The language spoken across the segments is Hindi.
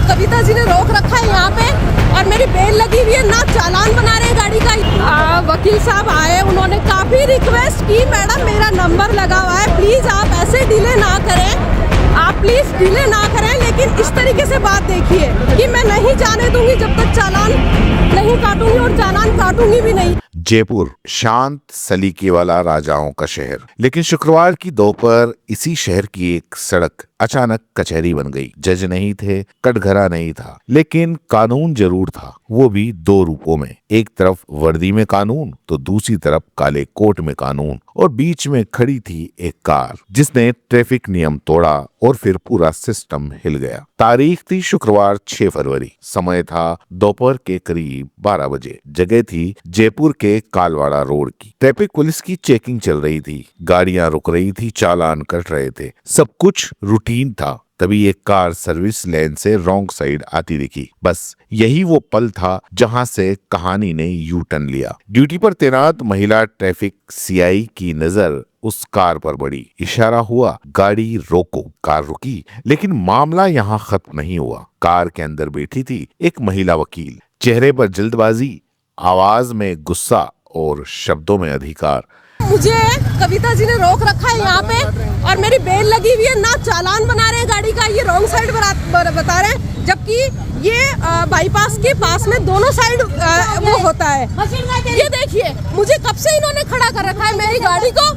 कविता जी ने रोक रखा है यहाँ पे और मेरी बेल लगी हुई है, ना चालान बना रहे हैं गाड़ी का। वकील साहब आए, उन्होंने काफ़ी रिक्वेस्ट की, मैडम मेरा नंबर लगा हुआ है, प्लीज़ आप ऐसे डिले ना करें, आप प्लीज़ डिले ना करें। लेकिन इस तरीके से बात देखिए कि मैं नहीं जाने दूंगी जब तक चालान नहीं काटूंगी और चालान काटूंगी भी नहीं। जयपुर शांत सलीके वाला राजाओं का शहर, लेकिन शुक्रवार की दोपहर इसी शहर की एक सड़क अचानक कचहरी बन गई। जज नहीं थे, कटघरा नहीं था, लेकिन कानून जरूर था, वो भी दो रूपों में। एक तरफ वर्दी में कानून तो दूसरी तरफ काले कोट में कानून, और बीच में खड़ी थी एक कार जिसने ट्रैफिक नियम तोड़ा और फिर पूरा सिस्टम हिल गया। तारीख थी शुक्रवार 6 फरवरी, समय था दोपहर के करीब 12 बजे। जगह थी जयपुर के कालवाड़ा रोड की। ट्रैफिक पुलिस की चेकिंग चल रही थी, गाड़ियां रुक रही थी, चालान कट रहे थे, सब कुछ रूटीन था। तभी एक कार सर्विस लेन से रॉन्ग साइड आती दिखी। बस यही वो पल था जहां से कहानी ने यू टर्न लिया। ड्यूटी पर तैनात महिला ट्रैफिक सीआई की नजर उस कार पर पड़ी। इशारा हुआ, गाड़ी रोको। कार रुकी, लेकिन मामला यहाँ खत्म नहीं हुआ। कार के अंदर बैठी थी एक महिला वकील, चेहरे पर जल्दबाजी, आवाज में गुस्सा और शब्दों में अधिकार। मुझे कविता जी ने रोक रखा है यहाँ पे और मेरी बेल लगी हुई है, ना चालान बना रहे हैं गाड़ी का, ये रॉन्ग साइड बता रहे हैं, जबकि ये बाईपास के पास में दोनों साइड वो होता है। ये देखिए, मुझे कब से इन्होंने खड़ा कर रखा है मेरी गाड़ी को,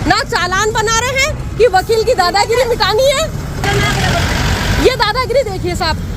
ना चालान बना रहे हैं कि वकील की दादागिरी मिटानी है। ये दादागिरी देखिए साहब,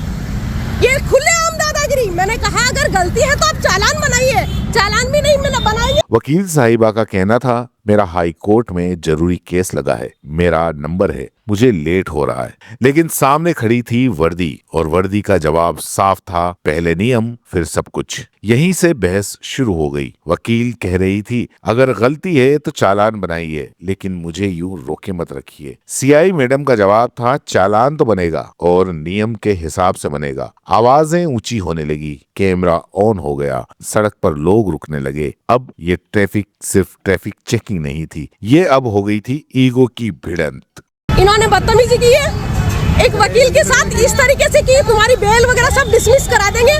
ये खुलेआम दादागिरी। मैंने कहा अगर गलती है तो आप चालान बनाइए, चालान भी नहीं बनाइए। वकील साहिबा का कहना था, मेरा हाई कोर्ट में जरूरी केस लगा है, मेरा नंबर है, मुझे लेट हो रहा है। लेकिन सामने खड़ी थी वर्दी, और वर्दी का जवाब साफ था, पहले नियम फिर सब कुछ। यहीं से बहस शुरू हो गई। वकील कह रही थी, अगर गलती है तो चालान बनाइए, लेकिन मुझे यूं रोके मत रखिए। सीआई मैडम का जवाब था, चालान तो बनेगा और नियम के हिसाब से बनेगा। आवाजें ऊंची होने लगी, कैमरा ऑन हो गया, सड़क पर लोग रुकने लगे। अब ये ट्रैफिक सिर्फ ट्रैफिक चेकिंग नहीं थी, ये अब हो गई थी ईगो की भिड़ंत। इन्होंने बदतमीजी की है एक वकील के साथ, इस तरीके से कि तुम्हारी बेल वगैरह सब डिसमिस करा देंगे।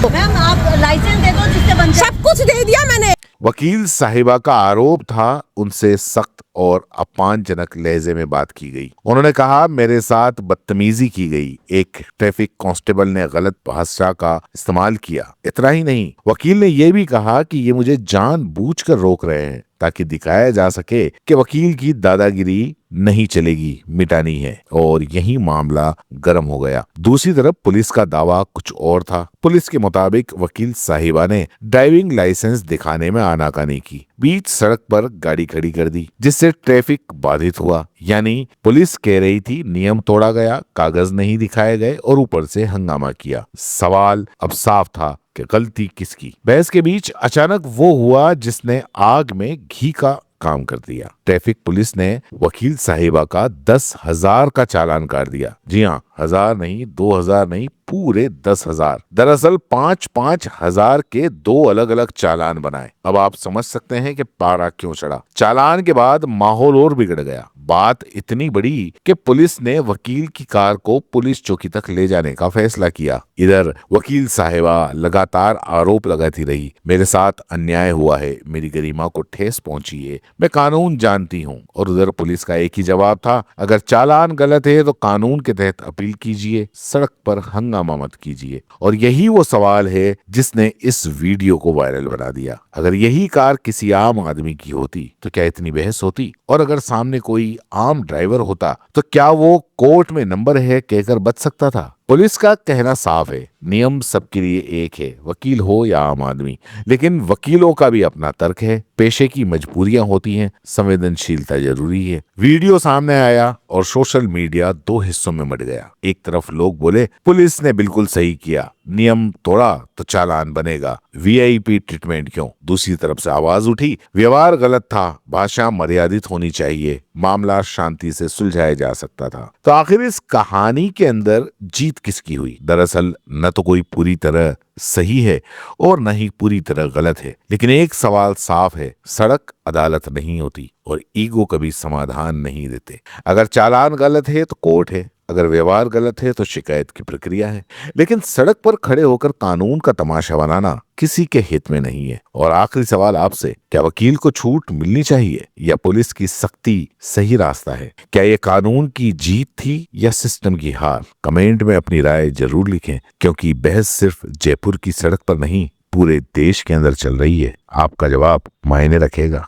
मैम आप लाइसेंस दे दो जिससे बन जाए। सब कुछ दे दिया मैंने। वकील साहिबा का आरोप था, उनसे सख्त और अपमानजनक लहजे में बात की गई। उन्होंने कहा, मेरे साथ बदतमीजी की गई, एक ट्रैफिक कांस्टेबल ने गलत भाषा का इस्तेमाल किया। इतना ही नहीं, वकील ने यह भी कहा कि ये मुझे जानबूझकर रोक रहे हैं ताकि दिखाया जा सके कि वकील की दादागिरी नहीं चलेगी, मिटानी है। और यही मामला गर्म हो गया। दूसरी तरफ पुलिस का दावा कुछ और था। पुलिस के मुताबिक वकील साहिबा ने ड्राइविंग लाइसेंस दिखाने में आनाकानी की, बीच सड़क पर गाड़ी खड़ी कर दी, जिससे ट्रैफिक बाधित हुआ। यानी पुलिस कह रही थी नियम तोड़ा गया, कागज नहीं दिखाए गए और ऊपर से हंगामा किया। सवाल अब साफ था कि गलती किसकी। बहस के बीच अचानक वो हुआ जिसने आग में घी का काम कर दिया। ट्रैफिक पुलिस ने वकील साहिबा का 10,000 का चालान काट दिया। जी हाँ, 1000 नहीं, 2000 नहीं, पूरे 10,000। दरअसल 5-5 हजार के दो अलग अलग चालान बनाए। अब आप समझ सकते हैं कि पारा क्यों चढ़ा। चालान के बाद माहौल और बिगड़ गया। बात इतनी बड़ी कि पुलिस ने वकील की कार को पुलिस चौकी तक ले जाने का फैसला किया। इधर वकील साहिबा लगातार आरोप लगाती रही, मेरे साथ अन्याय हुआ है, मेरी गरिमा को ठेस पहुंची है, मैं कानून जानती हूँ। और उधर पुलिस का एक ही जवाब था, अगर चालान गलत है तो कानून के तहत अपील कीजिए, सड़क पर हंगामा मत कीजिए। और यही वो सवाल है जिसने इस वीडियो को वायरल बना दिया। अगर यही कार किसी आम आदमी की होती तो क्या इतनी बहस होती? और अगर सामने कोई आम ड्राइवर होता तो क्या वो कोर्ट में नंबर है कहकर बच सकता था? पुलिस का कहना साफ है, नियम सबके लिए एक है, वकील हो या आम आदमी। लेकिन वकीलों का भी अपना तर्क है, पेशे की मजबूरियां होती हैं, संवेदनशीलता जरूरी है। वीडियो सामने आया और सोशल मीडिया दो हिस्सों में बंट गया। एक तरफ लोग बोले पुलिस ने बिल्कुल सही किया, नियम तोड़ा तो चालान बनेगा, वीआईपी ट्रीटमेंट क्यों? दूसरी तरफ से आवाज उठी, व्यवहार गलत था, भाषा मर्यादित होनी चाहिए, मामला शांति से सुलझाया जा सकता था। तो आखिर इस कहानी के अंदर जीत किसकी हुई? दरअसल न तो कोई पूरी तरह सही है और न ही पूरी तरह गलत है, लेकिन एक सवाल साफ है, सड़क अदालत नहीं होती और ईगो कभी समाधान नहीं देते। अगर चालान गलत है तो कोर्ट है, अगर व्यवहार गलत है तो शिकायत की प्रक्रिया है, लेकिन सड़क पर खड़े होकर कानून का तमाशा बनाना किसी के हित में नहीं है। और आखिरी सवाल आपसे, क्या वकील को छूट मिलनी चाहिए या पुलिस की सख्ती सही रास्ता है? क्या ये कानून की जीत थी या सिस्टम की हार? कमेंट में अपनी राय जरूर लिखें, क्योंकि बहस सिर्फ जयपुर की सड़क पर नहीं, पूरे देश के अंदर चल रही है। आपका जवाब मायने रखेगा।